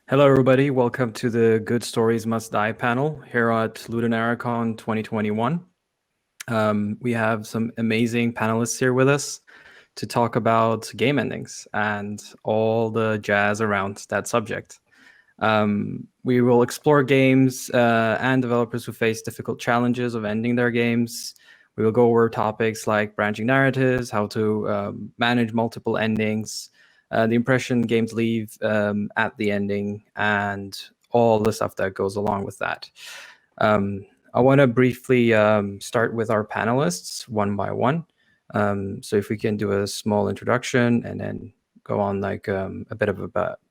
Hello, everybody. Welcome to the Good Stories Must Die panel here at LudoNarraCon 2021. We have some amazing panelists here with us to talk about game endings and all the jazz around that subject. We will explore games and developers who face difficult challenges of ending their games. We will go over topics like branching narratives, how to manage multiple endings, the impression games leave at the ending, and all the stuff that goes along with that. I want to briefly start with our panelists one by one. So if we can do a small introduction and then go on like a bit of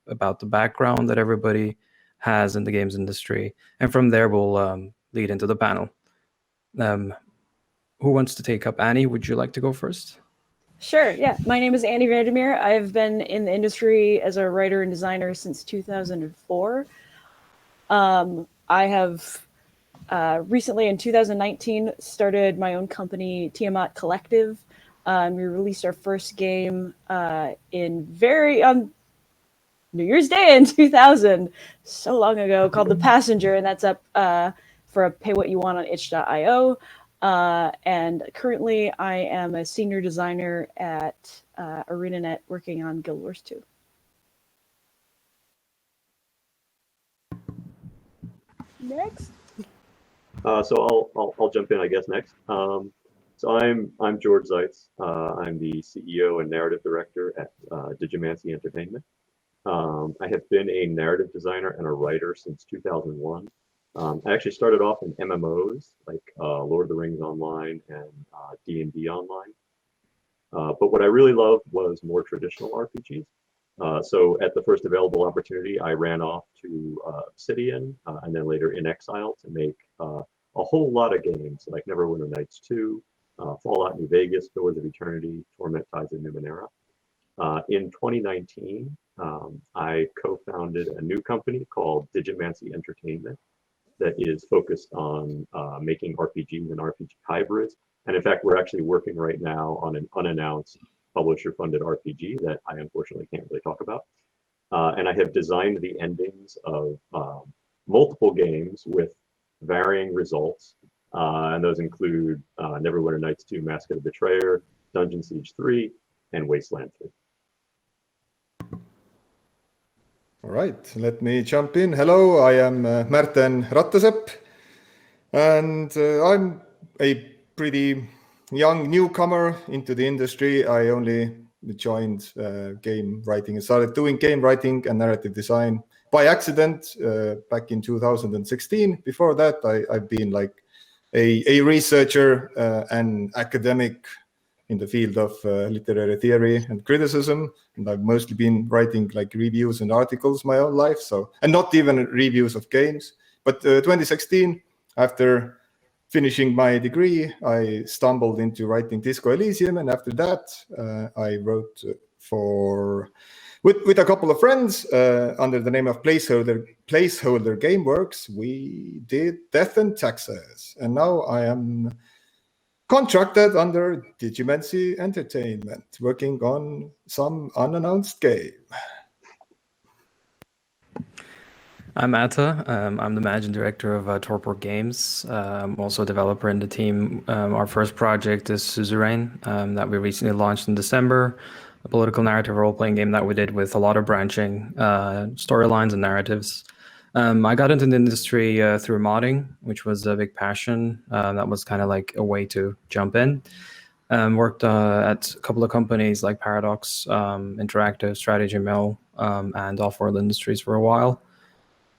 about the background that everybody has in the games industry. And from there, we'll lead into the panel. Who wants to take up? Annie, would you like to go first? Sure, yeah. My name is Andy Vandermeer. I've been in the industry as a writer and designer since 2004. I have recently, in 2019, started my own company, Tiamat Collective. We released our first game on New Year's Day in 2000, so long ago, called The Passenger, and that's up for a pay what you want on itch.io. And currently I am a senior designer at ArenaNet working on Guild Wars 2. Next. So I'll jump in, I guess, next. So I'm George Zeitz. I'm the CEO and narrative director at Digimancy Entertainment. I have been a narrative designer and a writer since 2001. I actually started off in MMOs like Lord of the Rings Online and D&D Online. But what I really loved was more traditional RPGs. So at the first available opportunity, I ran off to Obsidian and then later In Exile to make a whole lot of games like Neverwinter Nights 2, Fallout New Vegas, Pillars of Eternity, Torment Tides of Numenera. In 2019, I co-founded a new company called Digimancy Entertainment that is focused on making RPGs and RPG hybrids. And in fact, we're actually working right now on an unannounced publisher-funded RPG that I unfortunately can't really talk about. And I have designed the endings of multiple games with varying results. And those include Neverwinter Nights 2, Mask of the Betrayer, Dungeon Siege 3, and Wasteland 3. All right, let me jump in. Hello, I am Märten Rattasepp, and I'm a pretty young newcomer into the industry. I only joined game writing and started doing game writing and narrative design by accident back in 2016. Before that, I've been like a researcher and academic in the field of literary theory and criticism, and I've mostly been writing like reviews and articles my whole life. So, and not even reviews of games. But 2016, after finishing my degree, I stumbled into writing Disco Elysium, and after that, I wrote with a couple of friends under the name of Placeholder Gameworks. We did Death and Taxes, and now I am contracted under Digimancy Entertainment, working on some unannounced game. I'm Atta. I'm the managing director of Torpor Games. I'm also a developer in the team. Our first project is Suzerain that we recently launched in December, a political narrative role-playing game that we did with a lot of branching storylines and narratives. I got into the industry through modding, which was a big passion. That was kind of like a way to jump in. Worked at a couple of companies like Paradox, Interactive, Strategy Mill, and Off-World Industries for a while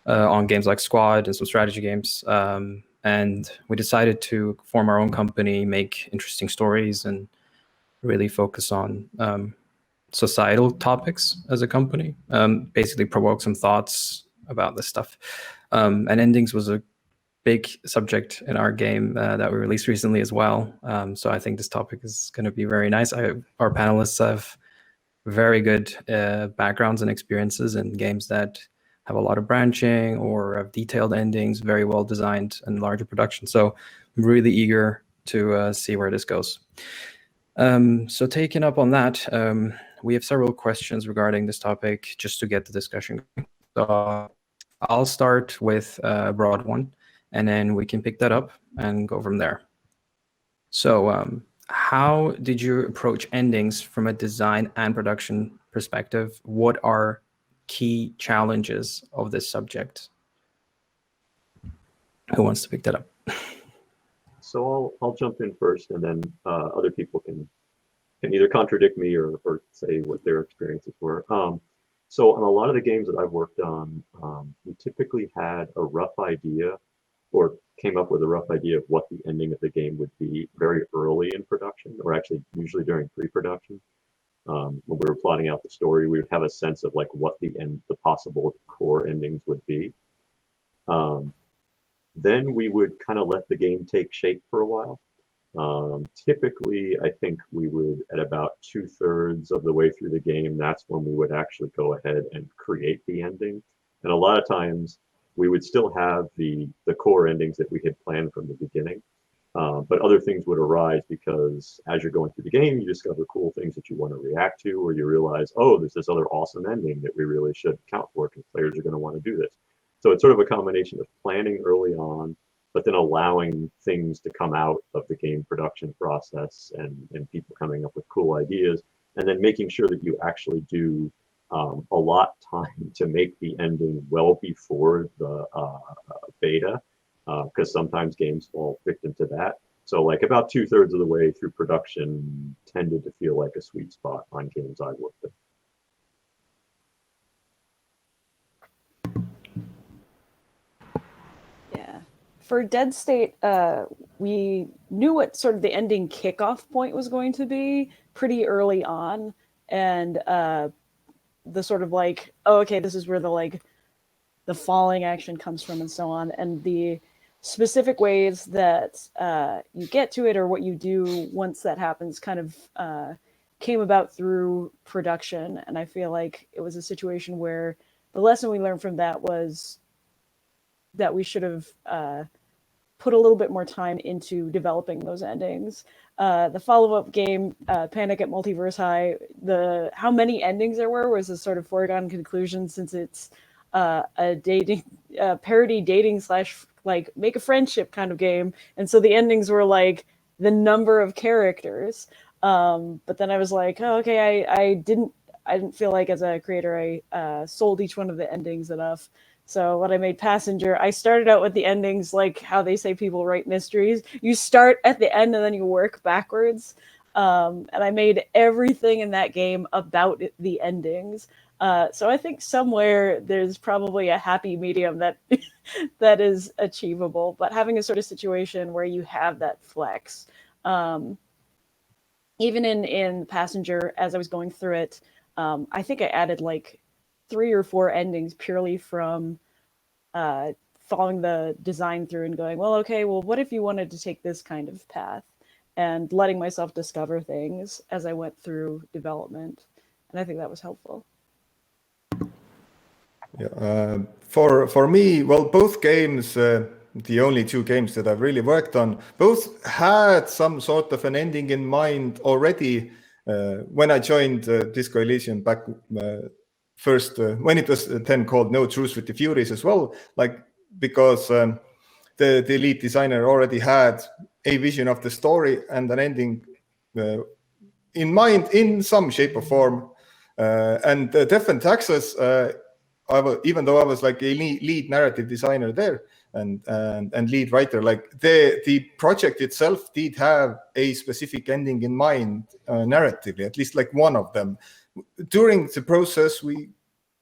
on games like Squad and some strategy games. And we decided to form our own company, make interesting stories, and really focus on societal topics as a company. Basically provoke some thoughts about this stuff. And endings was a big subject in our game that we released recently as well. So I think this topic is going to be very nice. Our panelists have very good backgrounds and experiences in games that have a lot of branching or have detailed endings, very well designed and larger production. So I'm really eager to see where this goes. So taking up on that, we have several questions regarding this topic just to get the discussion going. So I'll start with a broad one, and then we can pick that up and go from there. So how did you approach endings from a design and production perspective? What are key challenges of this subject? Who wants to pick that up? So I'll jump in first, and then other people can either contradict me or say what their experiences were. So on a lot of the games that I've worked on, we typically had a rough idea or came up with a rough idea of what the ending of the game would be very early in production, or actually usually during pre-production. When we were plotting out the story, we would have a sense of like what the possible core endings would be. Then we would kind of let the game take shape for a while. Typically, I think we would, at about 2/3 of the way through the game, that's when we would actually go ahead and create the ending. And a lot of times, we would still have the core endings that we had planned from the beginning. But other things would arise because as you're going through the game, you discover cool things that you want to react to, or you realize, oh, there's this other awesome ending that we really should count for because players are going to want to do this. So it's sort of a combination of planning early on, but then allowing things to come out of the game production process and people coming up with cool ideas, and then making sure that you actually do a lot time to make the ending well before the beta, because sometimes games fall victim to that. So like about 2/3 of the way through production tended to feel like a sweet spot on games I worked with. Yeah. For Dead State, we knew what sort of the ending kickoff point was going to be pretty early on, and the sort of like, oh, okay, this is where the falling action comes from, and so on, and the specific ways that you get to it or what you do once that happens kind of came about through production. And I feel like it was a situation where the lesson we learned from that was that we should have put a little bit more time into developing those endings. The follow-up game, Panic at Multiverse High, how many endings there were was a sort of foregone conclusion, since it's a parody dating / like make a friendship kind of game, and so the endings were like the number of characters. But then I was like, oh, okay, I didn't feel like as a creator I sold each one of the endings enough. So when I made Passenger, I started out with the endings like how they say people write mysteries. You start at the end and then you work backwards. And I made everything in that game about the endings. So I think somewhere there's probably a happy medium that that is achievable. But having a sort of situation where you have that flex, even in Passenger, as I was going through it, I think I added like 3 or 4 endings purely from following the design through and going, well, okay, well, what if you wanted to take this kind of path, and letting myself discover things as I went through development. And I think that was helpful. Yeah, for me, well, both games, the only 2 games that I've really worked on, both had some sort of an ending in mind already when I joined Disco Elysium back first, when it was then called No Truce with the Furies as well, like because the lead designer already had a vision of the story and an ending in mind in some shape or form. And Death and Taxes, even though I was like a lead narrative designer there and lead writer, like the project itself did have a specific ending in mind narratively, at least like one of them. During the process, we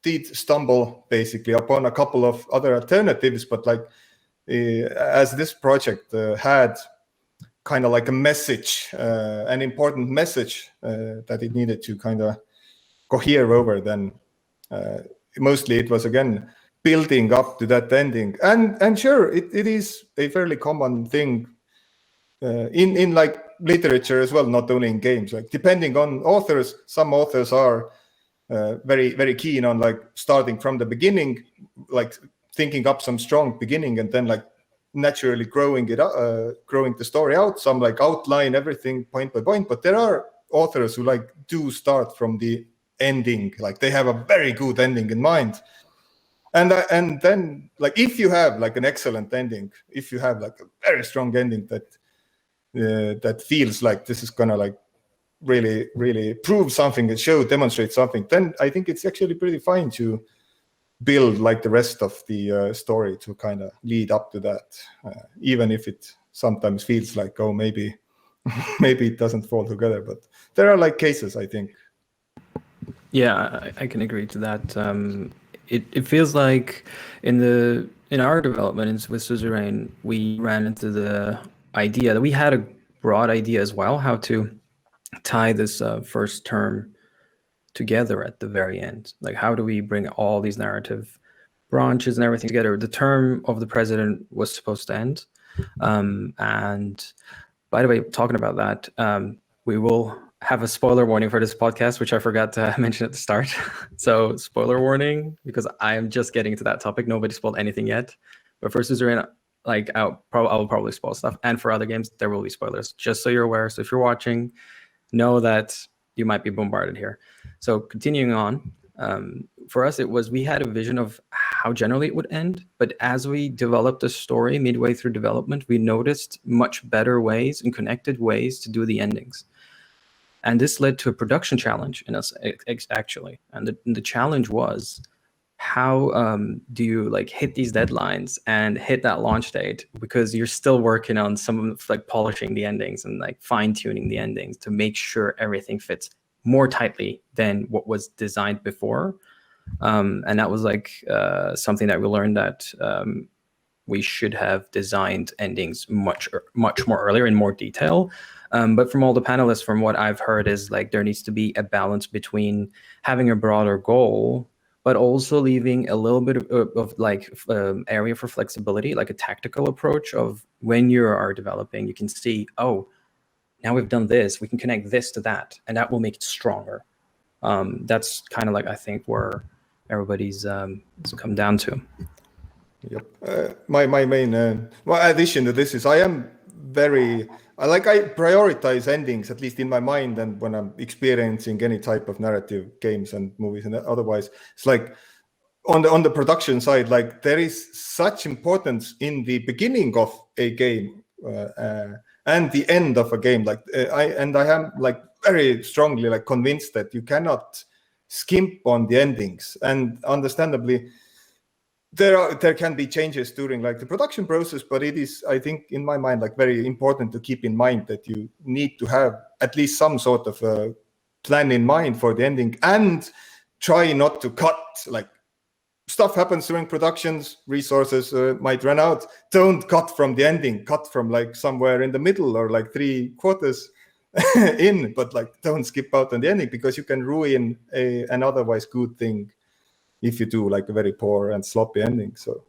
did stumble basically upon a couple of other alternatives, but like as this project had kind of like a message, an important message that it needed to kind of cohere over, then mostly it was again building up to that ending. And sure, it is a fairly common thing in like literature as well, not only in games. Like depending on authors, some authors are very, very keen on like starting from the beginning, like thinking up some strong beginning and then like naturally growing it growing the story out. Some like outline everything point by point, but there are authors who like do start from the ending, like they have a very good ending in mind. And then like if you have like an excellent ending, if you have like a very strong ending that feels like this is gonna like really prove something and demonstrate something, then I think it's actually pretty fine to build like the rest of the story to kind of lead up to that, even if it sometimes feels like, oh, maybe it doesn't fall together. But there are like cases, I think. Yeah, I can agree to that. It feels like in our development with Suzerain, we ran into the idea that we had a broad idea as well, how to tie this first term together at the very end. Like, how do we bring all these narrative branches and everything together? The term of the president was supposed to end. And by the way, talking about that, we will have a spoiler warning for this podcast, which I forgot to mention at the start. So spoiler warning, because I am just getting to that topic. Nobody spoiled anything yet. But for Suzerain, like I will probably spoil stuff. And for other games, there will be spoilers, just so you're aware. So if you're watching, know that you might be bombarded here. So continuing on, for us, we had a vision of how generally it would end. But as we developed the story midway through development, we noticed much better ways and connected ways to do the endings. And this led to a production challenge in us, actually. And the challenge was, how do you like hit these deadlines and hit that launch date, because you're still working on some of like polishing the endings and like fine-tuning the endings to make sure everything fits more tightly than what was designed before. And that was like something that we learned, that we should have designed endings much more earlier in more detail. But from all the panelists, from what I've heard, is like there needs to be a balance between having a broader goal, but also leaving a little bit of area for flexibility, like a tactical approach of when you are developing, you can see, oh, now we've done this, we can connect this to that, and that will make it stronger. That's kind of like, I think, where everybody's come down to. Yep. My main addition to this is I prioritize endings, at least in my mind, and when I'm experiencing any type of narrative games and movies and otherwise. It's like on the production side, like there is such importance in the beginning of a game and the end of a game. Like I am like very strongly like convinced that you cannot skimp on the endings, and understandably there can be changes during like the production process, but it is, I think, in my mind, like very important to keep in mind that you need to have at least some sort of a plan in mind for the ending, and try not to cut. Like, stuff happens during productions, resources might run out. Don't cut from the ending, cut from like somewhere in the middle or like 3/4 in, but like don't skip out on the ending, because you can ruin an otherwise good thing if you do like a very poor and sloppy ending. So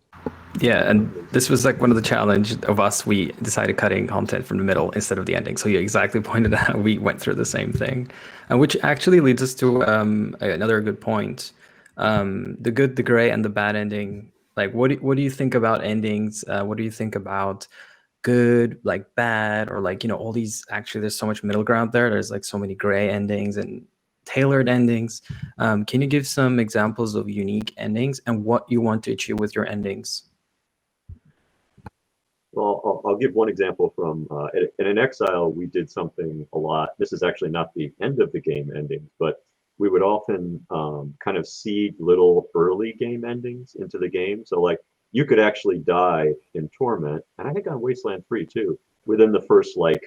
yeah, and this was like one of the challenge of us. We decided cutting content from the middle instead of the ending. So you exactly pointed out we went through the same thing, and which actually leads us to another good point. The good, the gray, and the bad ending. Like, what do you think about endings? What do you think about good, like bad, or like, all these? Actually, there's so much middle ground there. There's like so many gray endings and tailored endings. Can you give some examples of unique endings and what you want to achieve with your endings? Well, I'll give one example from in Exile, we did something a lot. This is actually not the end of the game endings, but we would often kind of seed little early game endings into the game. So like you could actually die in Torment, and I think on Wasteland 3 too, within the first like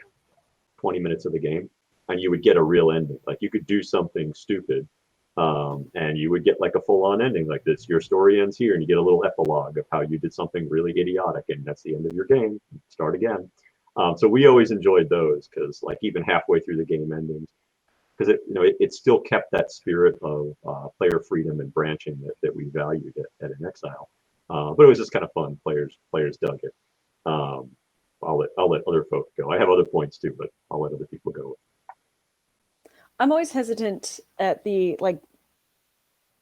20 minutes of the game, and you would get a real ending. Like you could do something stupid, and you would get like a full-on ending like this. Your story ends here, and you get a little epilogue of how you did something really idiotic, and that's the end of your game. Start again. So we always enjoyed those, because like even halfway through the game endings, because it still kept that spirit of player freedom and branching that we valued at an Exile. But it was just kind of fun. Players dug it. I'll let other folks go. I have other points too, but I'll let other people go. I'm always hesitant at the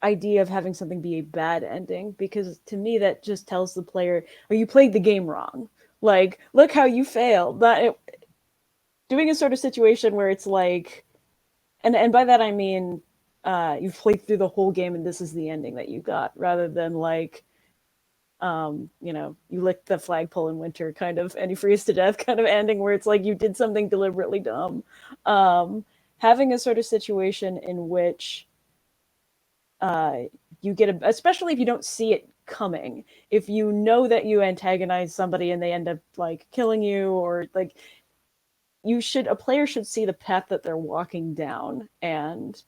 idea of having something be a bad ending, because to me that just tells the player, oh, you played the game wrong. Like, look how you failed. Doing a sort of situation where it's like, and by that I mean, you've played through the whole game and this is the ending that you got, rather than like, you know, you lick the flagpole in winter kind of, and you freeze to death kind of ending, where it's like you did something deliberately dumb. Having a sort of situation in which you get especially if you don't see it coming, if you know that you antagonize somebody and they end up like killing you, or like, a player should see the path that they're walking down. And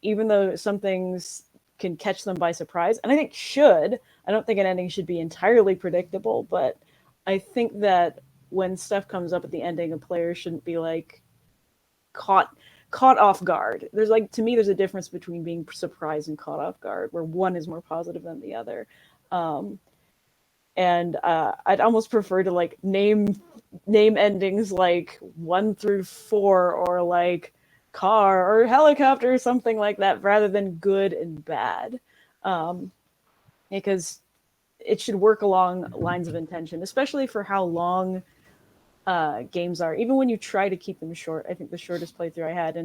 even though some things can catch them by surprise, and I don't think an ending should be entirely predictable, but I think that when stuff comes up at the ending, a player shouldn't be like caught off guard. There's like, to me, there's a difference between being surprised and caught off guard, where one is more positive than the other. And I'd almost prefer to like name endings like 1 through 4, or like car or helicopter or something like that, rather than good and bad, because it should work along lines of intention, especially for how long games are. Even when you try to keep them short, I think the shortest playthrough I had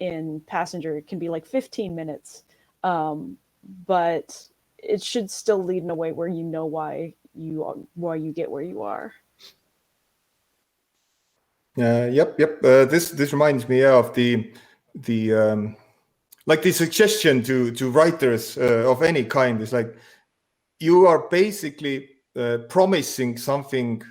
in Passenger can be like 15 minutes, but it should still lead in a way where you know why you get where you are. Yep. This reminds me of the like the suggestion to writers of any kind is like, you are basically promising something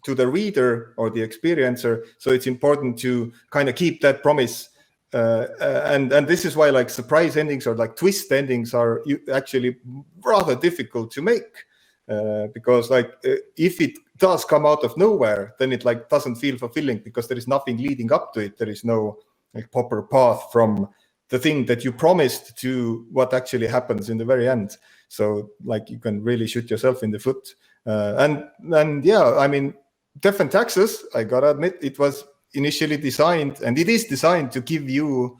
to the reader or the experiencer, so it's important to kind of keep that promise. And this is why like surprise endings or like twist endings are actually rather difficult to make, because like if it does come out of nowhere, then it like doesn't feel fulfilling, because there is nothing leading up to it. There is no like proper path from the thing that you promised to what actually happens in the very end. So like you can really shoot yourself in the foot. And yeah, I mean, Death and Taxes, I gotta admit, it was initially designed, and it is designed to give you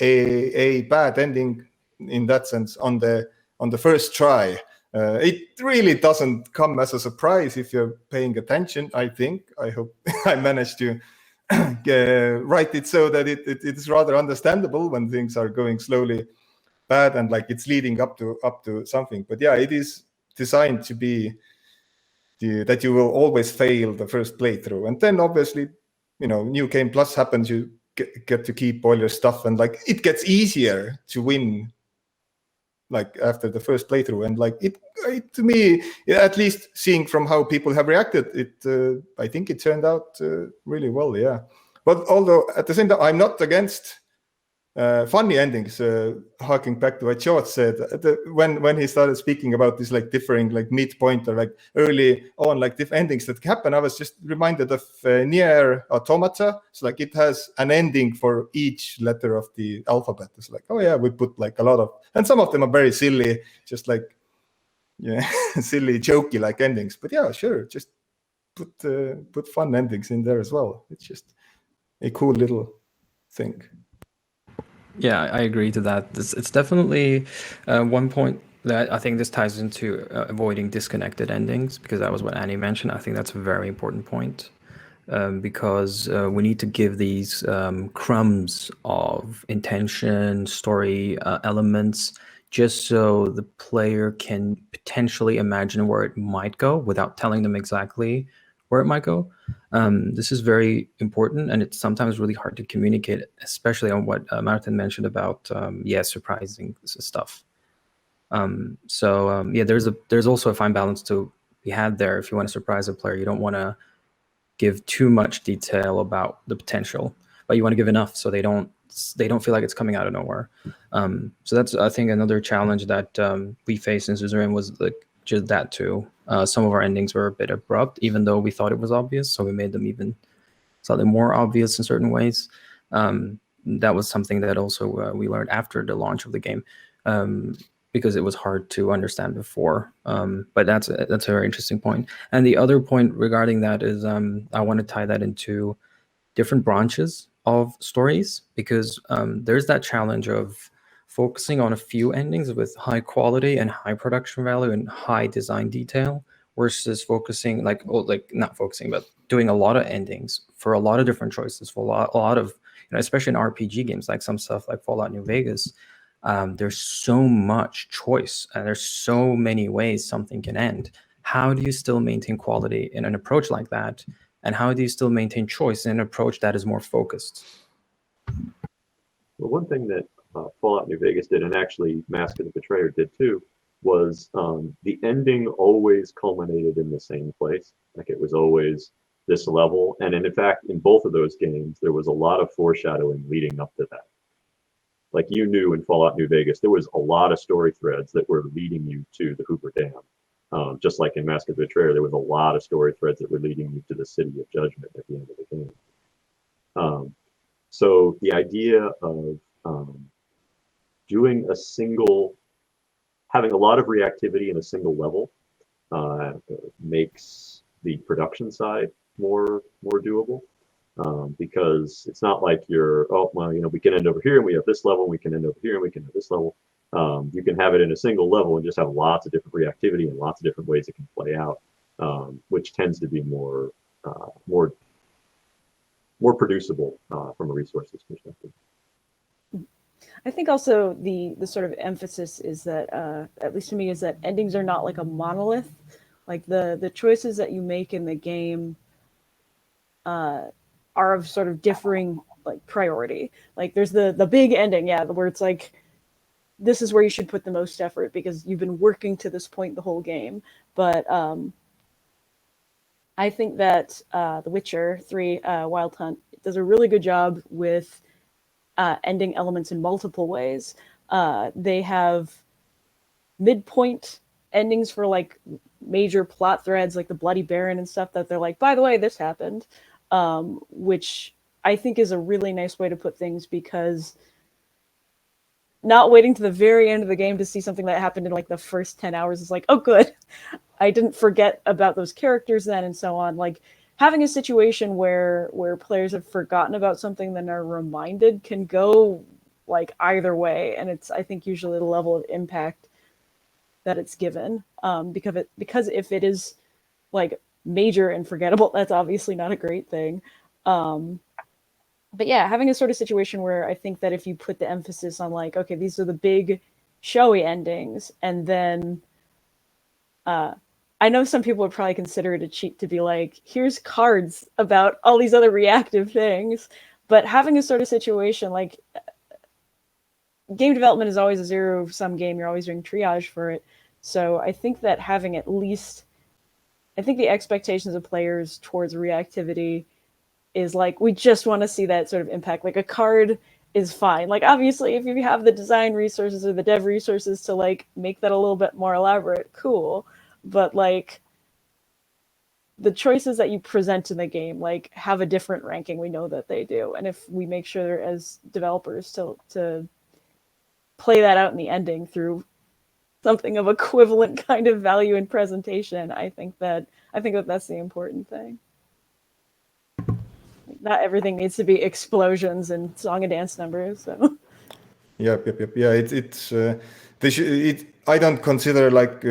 a bad ending in that sense on the first try. It really doesn't come as a surprise if you're paying attention, I think. I hope I managed to write it so that it is rather understandable when things are going slowly bad and like it's leading up to something. But yeah, it is designed to be that you will always fail the first playthrough. And then obviously, you know, New Game Plus happens, you get to keep all your stuff, and like it gets easier to win like after the first playthrough. And like it to me, at least seeing from how people have reacted, it I think it turned out really well. Yeah, but although at the same time I'm not against funny endings, harking back to what George said, when he started speaking about this like differing like midpoint or like early on like different endings that happen, I was just reminded of Nier Automata. It's like it has an ending for each letter of the alphabet. It's like, oh yeah, we put like a lot of, and some of them are very silly, just like silly, jokey like endings. But yeah, sure, just put fun endings in there as well. It's just a cool little thing. Yeah, I agree to that. It's definitely one point that I think this ties into avoiding disconnected endings, because that was what Annie mentioned. I think that's a very important point, because we need to give these crumbs of intention, story elements, just so the player can potentially imagine where it might go without telling them exactly where it might go. This is very important, and it's sometimes really hard to communicate, especially on what Martin mentioned about surprising stuff. Yeah, there's also a fine balance to be had there. If you want to surprise a player, you don't want to give too much detail about the potential, but you want to give enough so they don't feel like it's coming out of nowhere. So that's, I think, another challenge that we faced in Suzerain was like just that too. Some of our endings were a bit abrupt, even though we thought it was obvious, so we made them even slightly more obvious in certain ways. That was something that also we learned after the launch of the game, because it was hard to understand before. But that's a very interesting point. And the other point regarding that is I want to tie that into different branches of stories, because there's that challenge of focusing on a few endings with high quality and high production value and high design detail, versus focusing not focusing, but doing a lot of endings for a lot of different choices, for a lot of especially in RPG games, like some stuff like Fallout New Vegas, there's so much choice and there's so many ways something can end. How do you still maintain quality in an approach like that? And how do you still maintain choice in an approach that is more focused? Well, one thing that Fallout New Vegas did, and actually Mask of the Betrayer did too, was the ending always culminated in the same place. Like it was always this level. And in fact, in both of those games, there was a lot of foreshadowing leading up to that. Like you knew in Fallout New Vegas, there was a lot of story threads that were leading you to the Hoover Dam. Just like in Mask of the Betrayer, there was a lot of story threads that were leading you to the City of Judgment at the end of the game. So the idea of doing having a lot of reactivity in a single level makes the production side more doable. Because it's not like we can end over here and we have this level, we can end over here and we can have this level. You can have it in a single level and just have lots of different reactivity and lots of different ways it can play out, which tends to be more producible from a resources perspective. I think also the sort of emphasis is that, at least to me, is that endings are not like a monolith. Like the choices that you make in the game are of sort of differing like priority. Like there's the big ending, where it's like, this is where you should put the most effort because you've been working to this point the whole game. But I think that The Witcher 3 Wild Hunt does a really good job with ending elements in multiple ways. They have midpoint endings for like major plot threads like the Bloody Baron and stuff that they're like, by the way, this happened, which I think is a really nice way to put things, because not waiting to the very end of the game to see something that happened in like the first 10 hours is like, oh, good. I didn't forget about those characters then and so on. Like having a situation where players have forgotten about something then are reminded can go like either way. And it's, I think, usually the level of impact that it's given. Because if it is like major and forgettable, that's obviously not a great thing. But yeah, having a sort of situation where I think that if you put the emphasis on like, okay, these are the big showy endings, and then I know some people would probably consider it a cheat to be like, here's cards about all these other reactive things, but having a sort of situation like game development is always a zero-sum game. You're always doing triage for it. So I think that having at least, I think the expectations of players towards reactivity is like, we just want to see that sort of impact. Like a card is fine. Like obviously if you have the design resources or the dev resources to like make that a little bit more elaborate, cool. But like the choices that you present in the game like have a different ranking. We know that they do. And if we make sure as developers to play that out in the ending through something of equivalent kind of value and presentation, I think that that's the important thing. Not everything needs to be explosions and song and dance numbers. So. Yep. Yeah, I don't consider like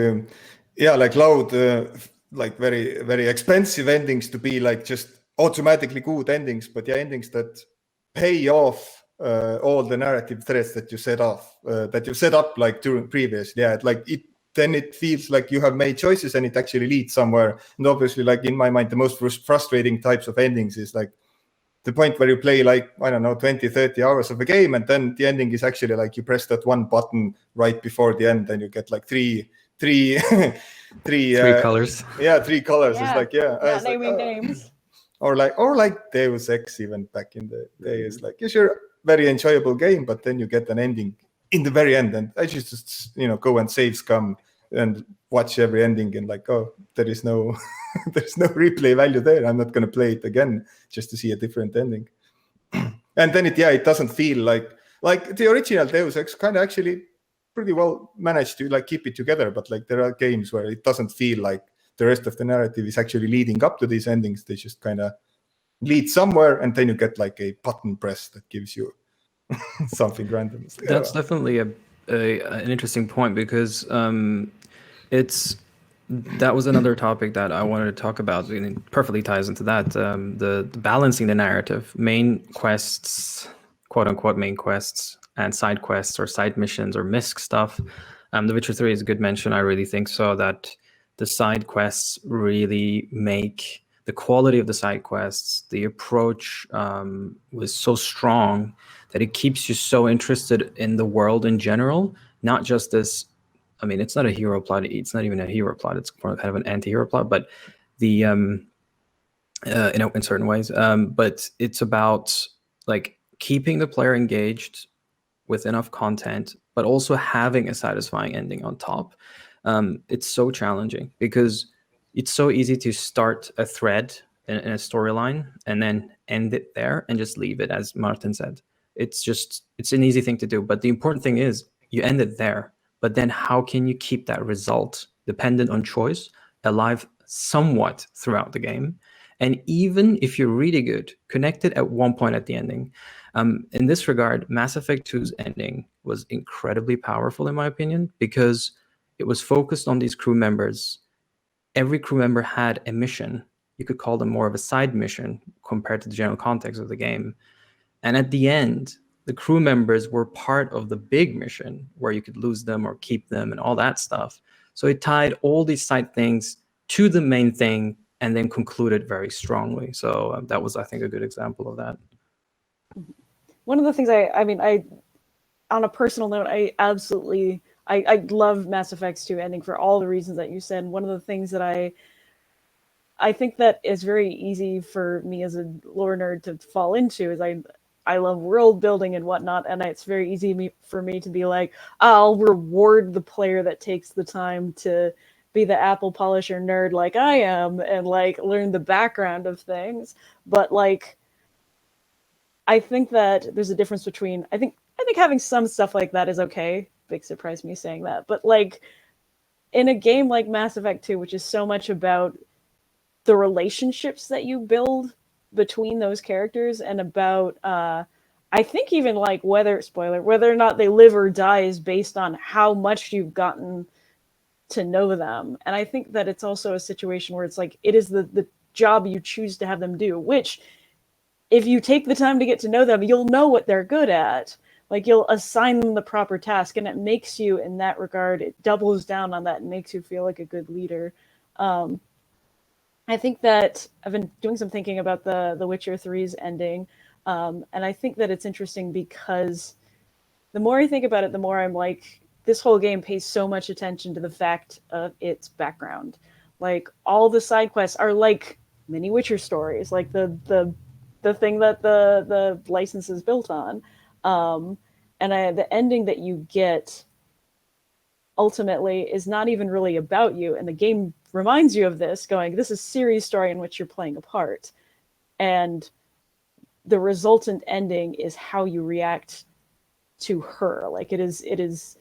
like loud, like very very expensive endings to be like just automatically good endings, but endings that pay off all the narrative threads that you set up like during previously. Yeah, then it feels like you have made choices and it actually leads somewhere. And obviously, like in my mind, the most frustrating types of endings is like the point where you play like, I don't know, 20, 30 hours of a game, and then the ending is actually like you press that one button right before the end and you get like three colors. Yeah, 3 colors. Yeah, it's like, not naming names. Or like Deus Ex even back in the day. It's like, yeah, sure, very enjoyable game, but then you get an ending in the very end, and I just go and save scum and watch every ending and like, oh, there is no there's no replay value there. I'm not gonna play it again just to see a different ending. And then it doesn't feel like the original Deus Ex kind of actually pretty well managed to like keep it together, but like there are games where it doesn't feel like the rest of the narrative is actually leading up to these endings. They just kind of lead somewhere, and then you get like a button press that gives you something random. That's definitely an interesting point, because it's That was another topic that I wanted to talk about, and it perfectly ties into that. The balancing the narrative, main quests, quote unquote main quests, and side quests or side missions or misc stuff. The Witcher 3 is a good mention. I really think so, that the side quests really make the quality of the side quests, the approach was so strong that it keeps you so interested in the world in general, not just this. I mean, it's not a hero plot. It's not even a hero plot. It's more kind of an anti-hero plot, but the in certain ways. But it's about like keeping the player engaged with enough content, but also having a satisfying ending on top. It's so challenging because it's so easy to start a thread in a storyline and then end it there and just leave it, as Martin said. It's an easy thing to do, but the important thing is you end it there. But then how can you keep that result dependent on choice alive somewhat throughout the game? And even if you're really good, connected at one point at the ending. In this regard, Mass Effect 2's ending was incredibly powerful, in my opinion, because it was focused on these crew members. Every crew member had a mission. You could call them more of a side mission compared to the general context of the game. And at the end, the crew members were part of the big mission where you could lose them or keep them and all that stuff. So it tied all these side things to the main thing and then concluded very strongly. So that was, I think, a good example of that. One of the things I mean, on a personal note, I love Mass Effect's 2 ending for all the reasons that you said. One of the things that I think that is very easy for me as a lore nerd to fall into is I love world building and whatnot, and it's very easy for me to be like, I'll reward the player that takes the time to be the apple polisher nerd like I am and like learn the background of things. But like, I think that there's a difference between I think having some stuff like that is okay. Big surprise me saying that, but like in a game like Mass Effect 2, which is so much about the relationships that you build between those characters and about I think even like whether or not they live or die is based on how much you've gotten to know them. And I think that it's also a situation where it's like it is the job you choose to have them do, which if you take the time to get to know them, you'll know what they're good at. Like you'll assign them the proper task, and it makes you, in that regard, it doubles down on that and makes you feel like a good leader. I think that I've been doing some thinking about the Witcher 3's ending, and I think that it's interesting because the more I think about it, the more I'm like, this whole game pays so much attention to the fact of its background. Like all the side quests are like mini Witcher stories, like the thing that the license is built on. And the ending that you get ultimately is not even really about you. And the game reminds you of this, going, this is Ciri's story in which you're playing a part. And the resultant ending is how you react to her. Like it is,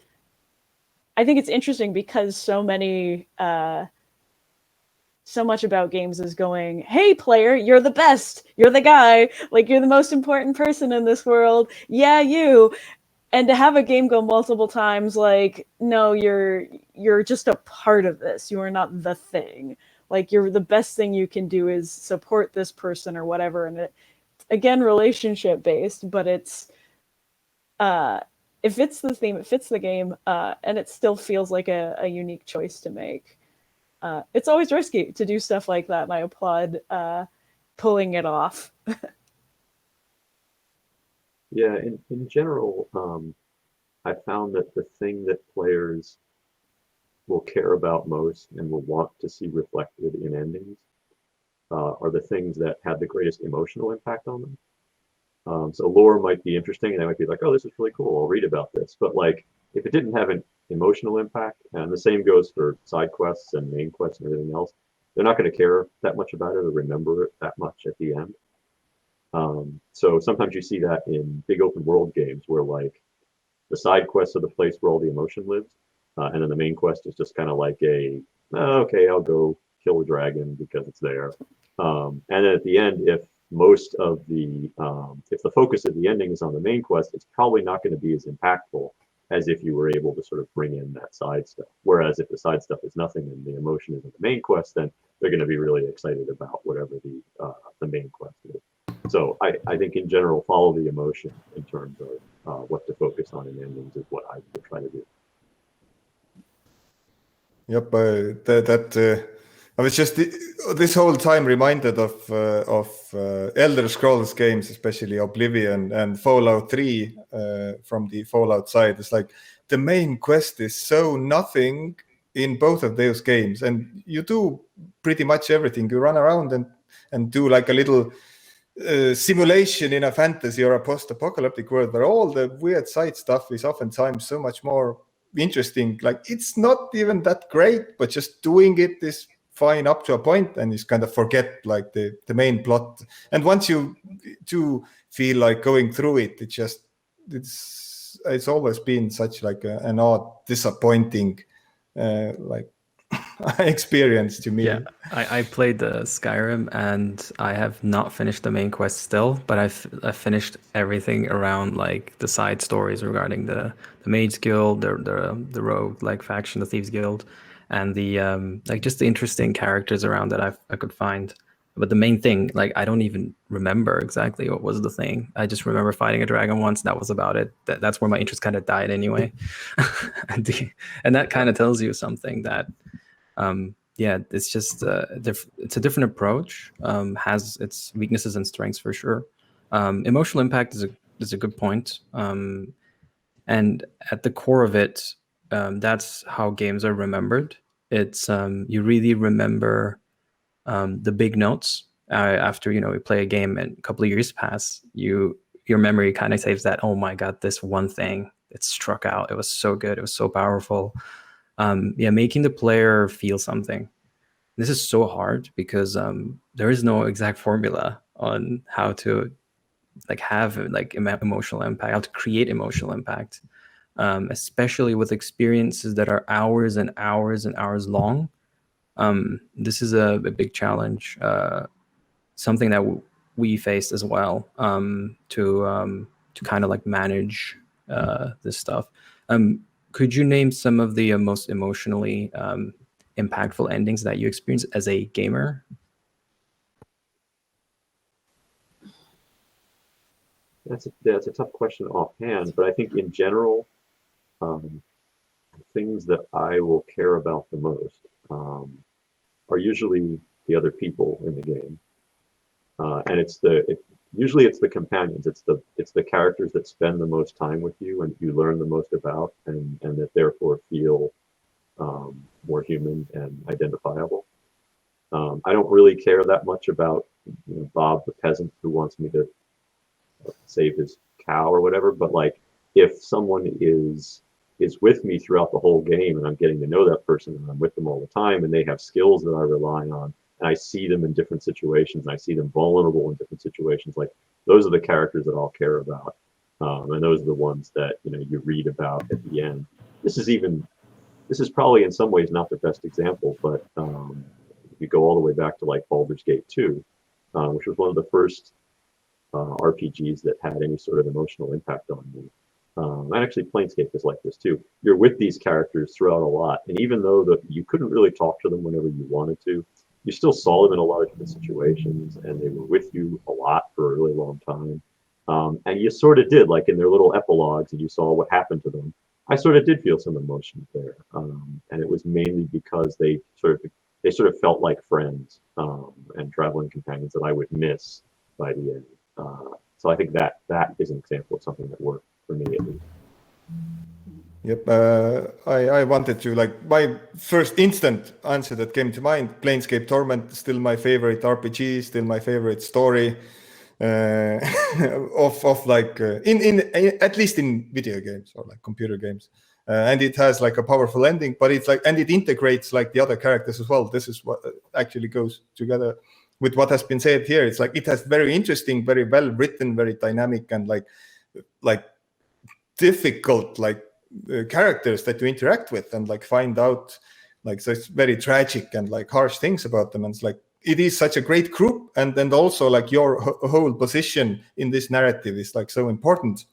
I think it's interesting because so much about games is going, hey player, you're the best, you're the guy, like you're the most important person in this world, yeah, you. And to have a game go multiple times like, no, you're just a part of this, you are not the thing, like you're the best thing you can do is support this person or whatever. And it, again, relationship based, but it's it fits the theme, it fits the game, and it still feels like a unique choice to make. It's always risky to do stuff like that, and I applaud pulling it off. Yeah, in general, I found that the thing that players will care about most and will want to see reflected in endings are the things that have the greatest emotional impact on them. So lore might be interesting, and they might be like, "Oh, this is really cool. I'll read about this." But like, if it didn't have an emotional impact, and the same goes for side quests and main quests and everything else, they're not going to care that much about it or remember it that much at the end. So sometimes you see that in big open world games where like the side quests are the place where all the emotion lives, and then the main quest is just kind of like okay, I'll go kill the dragon because it's there. And then at the end, if the focus of the ending is on the main quest, it's probably not going to be as impactful as if you were able to sort of bring in that side stuff. Whereas if the side stuff is nothing and the emotion is in the main quest, then they're going to be really excited about whatever the main quest is. So I think in general, follow the emotion in terms of what to focus on in endings is what I would try to do. Yep, I was just this whole time reminded of Elder Scrolls games, especially Oblivion and Fallout 3 from the Fallout side. It's like the main quest is so nothing in both of those games, and you do pretty much everything. You run around and do like a little simulation in a fantasy or a post-apocalyptic world where all the weird side stuff is oftentimes so much more interesting. Like it's not even that great, but just doing it is fine up to a point, and you kind of forget like the main plot. And once you do feel like going through it, it's always been such like an odd, disappointing like experience to me. Yeah, I played the Skyrim and I have not finished the main quest still, but I've finished everything around like the side stories regarding the Mage Guild, the Rogue like faction, the Thieves Guild, and the like just the interesting characters around that I could find. But the main thing, like I don't even remember exactly what was the thing. I just remember fighting a dragon once. That was about it. That's where my interest kind of died anyway. and that kind of tells you something that. Yeah, it's just it's a different approach. Has its weaknesses and strengths for sure. Emotional impact is a good point. And at the core of it, that's how games are remembered. It's you really remember the big notes after we play a game and a couple of years pass. Your memory kind of saves that. Oh my God, this one thing it struck out. It was so good. It was so powerful. Making the player feel something. This is so hard because there is no exact formula on how to like have like emotional impact, how to create emotional impact, especially with experiences that are hours and hours and hours long. This is a big challenge, something that we faced as well, to kind of like manage this stuff. Could you name some of the most emotionally impactful endings that you experienced as a gamer? That's a tough question offhand, but I think in general, things that I will care about the most are usually the other people in the game, and usually it's the companions. It's the characters that spend the most time with you and you learn the most about, and that therefore feel more human and identifiable. I don't really care that much about Bob the peasant who wants me to save his cow or whatever, but like if someone is with me throughout the whole game and I'm getting to know that person and I'm with them all the time and they have skills that I rely on and I see them in different situations and I see them vulnerable in different situations, like those are the characters that I'll care about, and those are the ones that you read about at the end. This is probably in some ways not the best example, but if you go all the way back to like Baldur's Gate 2, which was one of the first RPGs that had any sort of emotional impact on me. And actually Planescape is like this too. You're with these characters throughout a lot, and even though you couldn't really talk to them whenever you wanted to, you still saw them in a lot of different situations, and they were with you a lot for a really long time. And you sort of did, like in their little epilogues, and you saw what happened to them. I sort of did feel some emotion there, and it was mainly because they sort of felt like friends and traveling companions that I would miss by the end. So I think that is an example of something that worked for me at least. Yep, I wanted to, like, my first instant answer that came to mind, Planescape Torment, still my favorite RPG, still my favorite story of like in at least in video games or like computer games, and it has like a powerful ending, but it's like, and it integrates like the other characters as well. This is what actually goes together with what has been said here. It's like it has very interesting, very well written, very dynamic, and like difficult like characters that you interact with and like find out like such very tragic and like harsh things about them. And it's like it is such a great group, and then also like your whole position in this narrative is like so important.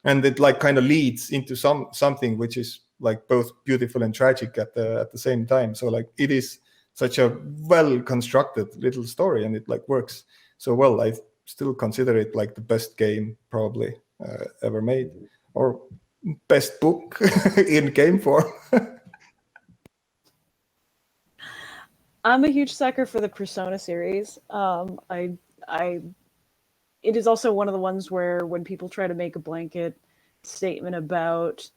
and it like kind of leads into something which is like both beautiful and tragic at the same time. So like it is such a well constructed little story, and it like works so well. I still consider it like the best game probably ever made, or best book in game form. I'm a huge sucker for the Persona series. It is also one of the ones where when people try to make a blanket statement about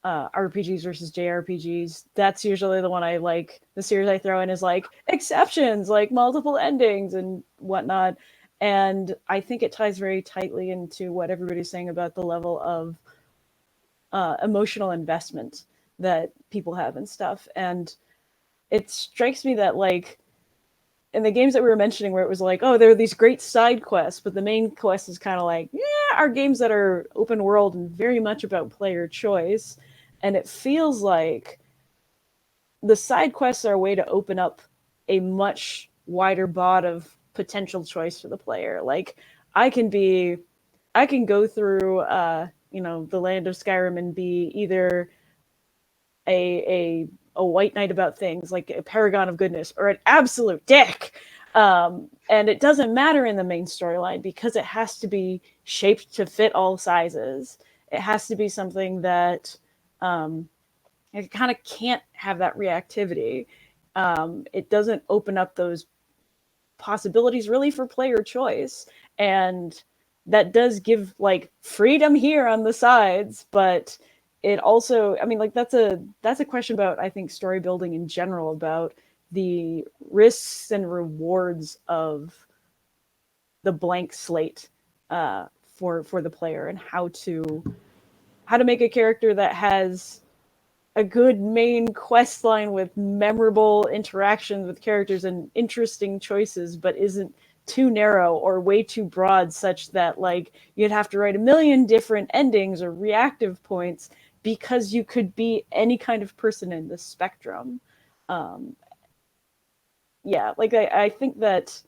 RPGs versus JRPGs, that's usually the one I like. The series I throw in is like exceptions, like multiple endings and whatnot. And I think it ties very tightly into what everybody's saying about the level of emotional investment that people have and stuff. And it strikes me that like in the games that we were mentioning where it was like, oh, there are these great side quests, but the main quest is kind of like, yeah, are games that are open world and very much about player choice. And it feels like the side quests are a way to open up a much wider bod of potential choice for the player. Like I can go through the land of Skyrim and be either a white knight about things, like a paragon of goodness, or an absolute dick. And it doesn't matter in the main storyline because it has to be shaped to fit all sizes. It has to be something that it kind of can't have that reactivity. It doesn't open up those possibilities really for player choice. And that does give like freedom here on the sides, but it also, I mean, like that's a question about, I think, story building in general, about the risks and rewards of the blank slate for the player, and how to make a character that has a good main quest line with memorable interactions with characters and interesting choices, but isn't too narrow or way too broad, such that like you'd have to write a million different endings or reactive points because you could be any kind of person in the spectrum. Like I think that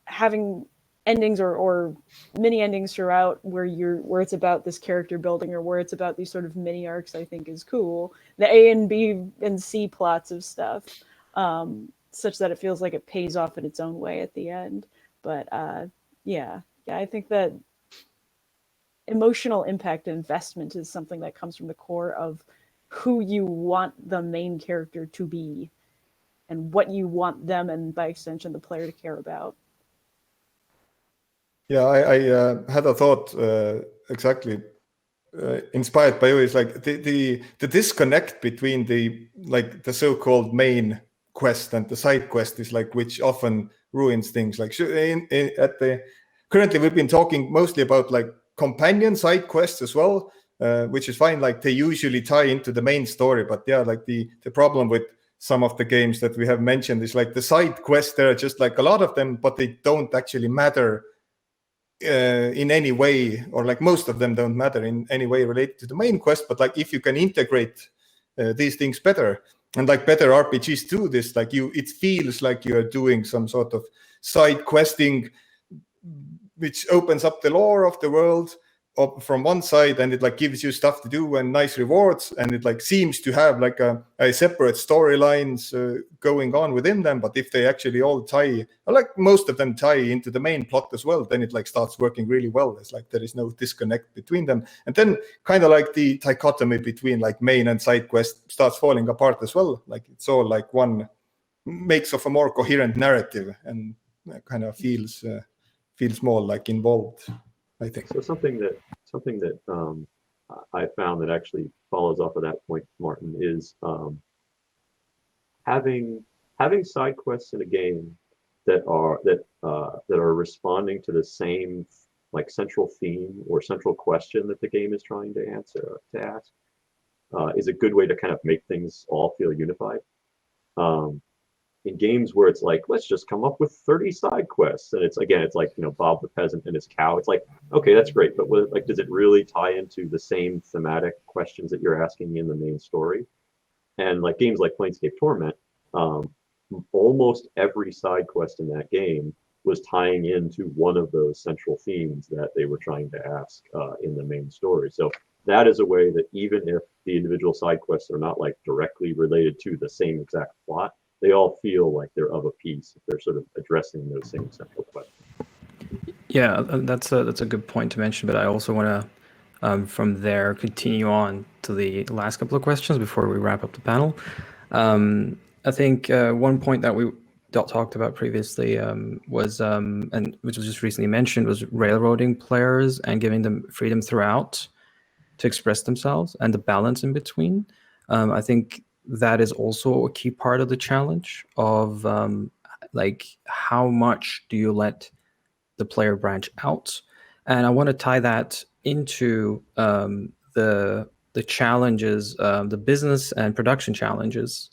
having endings or mini endings throughout where it's about this character building, or where it's about these sort of mini arcs, I think is cool. The A and B and C plots of stuff, such that it feels like it pays off in its own way at the end. But I think that emotional impact and investment is something that comes from the core of who you want the main character to be and what you want them, and by extension the player, to care about. Yeah, I had a thought exactly inspired by you. Is like the disconnect between the so-called main quest and the side quest is like, which often ruins things. Like currently we've been talking mostly about like companion side quests as well, which is fine. Like they usually tie into the main story, but yeah, like the problem with some of the games that we have mentioned is like the side quests, there are just like a lot of them, but they don't actually matter in any way, or like most of them don't matter in any way related to the main quest. But like if you can integrate these things better, and like better RPGs do this, like it feels like you're doing some sort of side questing which opens up the lore of the world up from one side, and it like gives you stuff to do and nice rewards, and it like seems to have like a separate storylines going on within them. But if they actually all tie, or like most of them tie into the main plot as well, then it like starts working really well. It's like there is no disconnect between them, and then kind of like the dichotomy between like main and side quest starts falling apart as well. Like it's all like one makes of a more coherent narrative, and kind of feels more like involved, I think. So something that I found that actually follows off of that point, Martin, is having side quests in a game that are responding to the same like central theme or central question that the game is trying to ask is a good way to kind of make things all feel unified. In games where it's like, let's just come up with 30 side quests, and it's like, Bob the peasant and his cow. It's like, okay, that's great, but like, does it really tie into the same thematic questions that you're asking in the main story? And like games like Planescape Torment, almost every side quest in that game was tying into one of those central themes that they were trying to ask in the main story. So that is a way that even if the individual side quests are not like directly related to the same exact plot, they all feel like they're of a piece if they're sort of addressing those same central questions. Yeah, that's a good point to mention, but I also want to, from there, continue on to the last couple of questions before we wrap up the panel. I think one point that we talked about previously was, and which was just recently mentioned, was railroading players and giving them freedom throughout to express themselves and the balance in between. I think that is also a key part of the challenge of like how much do you let the player branch out, and I want to tie that into the challenges, the business and production challenges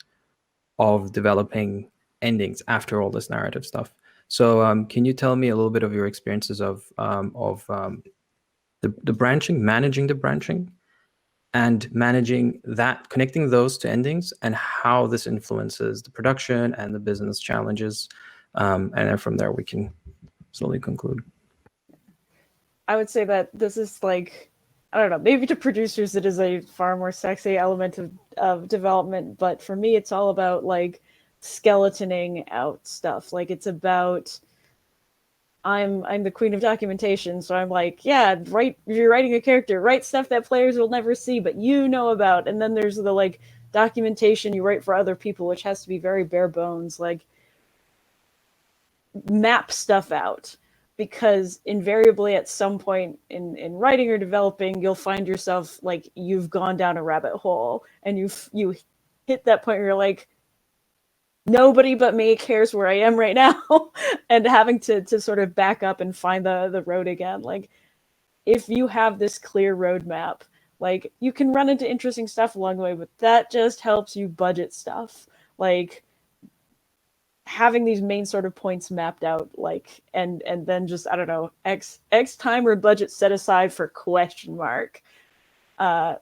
of developing endings after all this narrative stuff. So can you tell me a little bit of your experiences of the branching, managing the branching, and managing that, connecting those to endings, and how this influences the production and the business challenges, and then from there we can slowly conclude. I would say that this is like, I don't know, maybe to producers it is a far more sexy element of development, but for me it's all about like skeletoning out stuff. Like it's about, I'm the queen of documentation, so I'm like, yeah, if you're writing a character, write stuff that players will never see but you know about. And then there's the like documentation you write for other people, which has to be very bare bones, like map stuff out, because invariably at some point in writing or developing, you'll find yourself like you've gone down a rabbit hole and you hit that point where you're like, nobody but me cares where I am right now, and having to sort of back up and find the road again. Like if you have this clear roadmap, like you can run into interesting stuff along the way, but that just helps you budget stuff. Like having these main sort of points mapped out, like, and then just, I don't know, X time or budget set aside for question mark,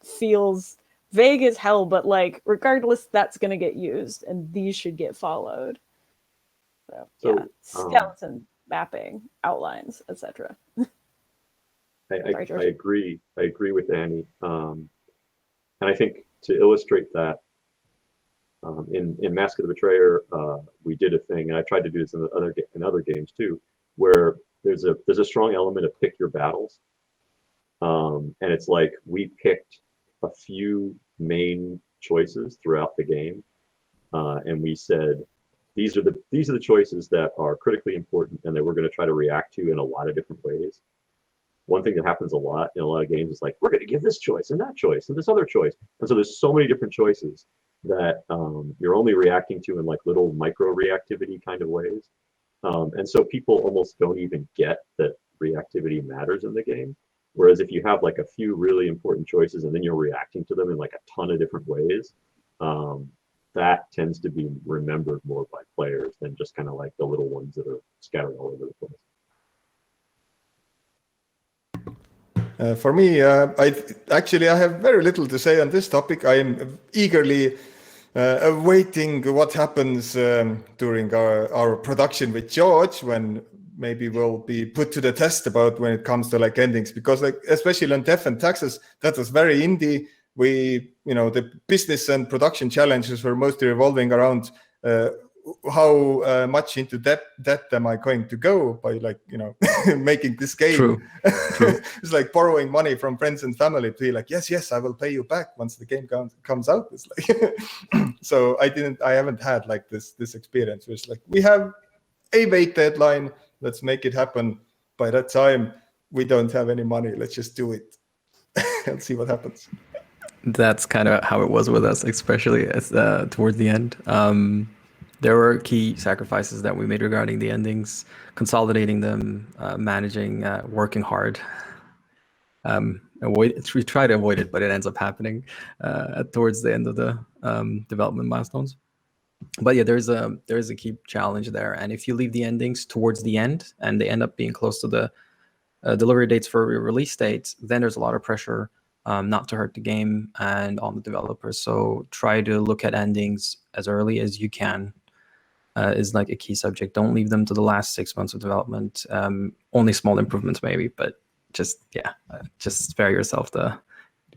feels vague as hell, but like regardless, that's going to get used and these should get followed. So yeah, skeleton mapping, outlines, etc. I agree with Annie, and I think to illustrate that, in Mask of the Betrayer, we did a thing, and I tried to do this in other games too, where there's a strong element of pick your battles, and it's like we picked a few main choices throughout the game, and we said these are the choices that are critically important and that we're going to try to react to in a lot of different ways. One thing that happens a lot in a lot of games is like, we're going to give this choice and that choice and this other choice, and so there's so many different choices that you're only reacting to in like little micro reactivity kind of ways, and so people almost don't even get that reactivity matters in the game. Whereas if you have like a few really important choices and then you're reacting to them in like a ton of different ways, that tends to be remembered more by players than just kind of like the little ones that are scattered all over the place. For me, I have very little to say on this topic. I am eagerly awaiting what happens during our production with George, when maybe we'll be put to the test about when it comes to like endings, because like especially on Death and Taxes, that was very indie. The business and production challenges were mostly revolving around how much into debt am I going to go by making this game. True. It's like borrowing money from friends and family to be like, yes, I will pay you back once the game comes out. It's like so I haven't had like this experience where it's like, we have a vague deadline, let's make it happen. By that time we don't have any money, let's just do it and see what happens. That's kind of how it was with us, especially towards the end. There were key sacrifices that we made regarding the endings, consolidating them, managing, working hard. We try to avoid it, but it ends up happening towards the end of the development milestones. But yeah, there is a key challenge there, and if you leave the endings towards the end and they end up being close to the delivery dates for release dates, then there's a lot of pressure not to hurt the game and on the developers. So try to look at endings as early as you can. is like a key subject. Don't leave them to the last 6 months of development. Only small improvements maybe, but just spare yourself the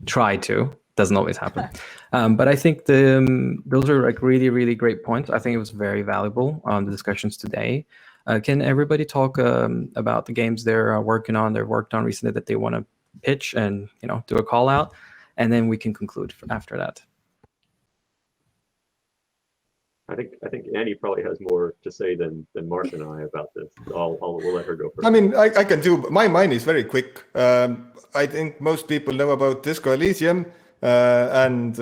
try to. Doesn't always happen. But I think those are like really, really great points. I think it was very valuable on the discussions today. Can everybody talk about the games they're working on, they've worked on recently that they want to pitch and do a call out, and then we can conclude after that. I think Annie probably has more to say than Mark and I about this. We'll let her go first. I mean, I can do. Mine is very quick. I think most people know about Disco Elysium and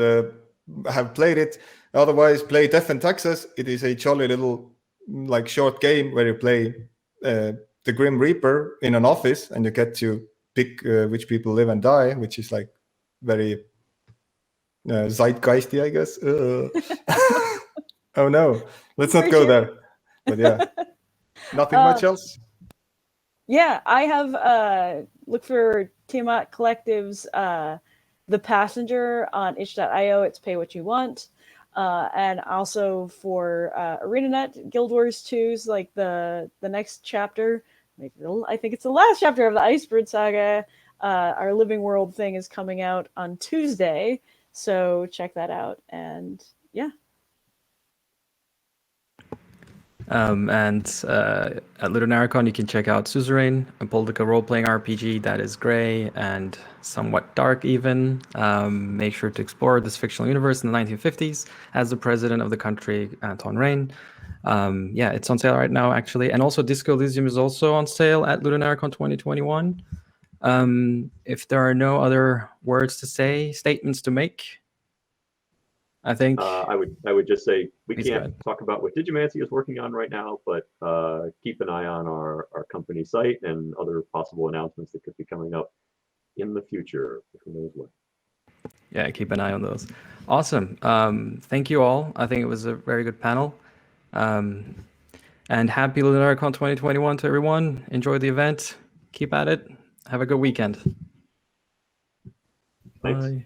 have played it. Otherwise, play Death and Taxes. It is a jolly little like short game where you play the Grim Reaper in an office, and you get to pick which people live and die, which is like very zeitgeisty, I guess. Oh no, let's not go there. But yeah, nothing much else. Yeah, I have looked for Tiamat Collective's The Passenger on itch.io. It's pay what you want. And also for ArenaNet, Guild Wars 2's like the next chapter. I think it's the last chapter of the Icebird Saga. Our Living World thing is coming out on Tuesday, so check that out. And yeah. And at LudoNarraCon, you can check out Suzerain, a political role-playing RPG that is gray and somewhat dark even. Make sure to explore this fictional universe in the 1950s as the president of the country, Anton Rain. Yeah, it's on sale right now, actually. And also Disco Elysium is also on sale at LudoNarraCon 2021. If there are no other words to say, statements to make, I think I would just say we can't good. talk about what Digimancy is working on right now, but keep an eye on our company site and other possible announcements that could be coming up in the future. Who knows when? Yeah, keep an eye on those. Awesome. Thank you all. I think it was a very good panel. And happy LudoNarraCon 2021 to everyone. Enjoy the event. Keep at it. Have a good weekend. Thanks. Bye.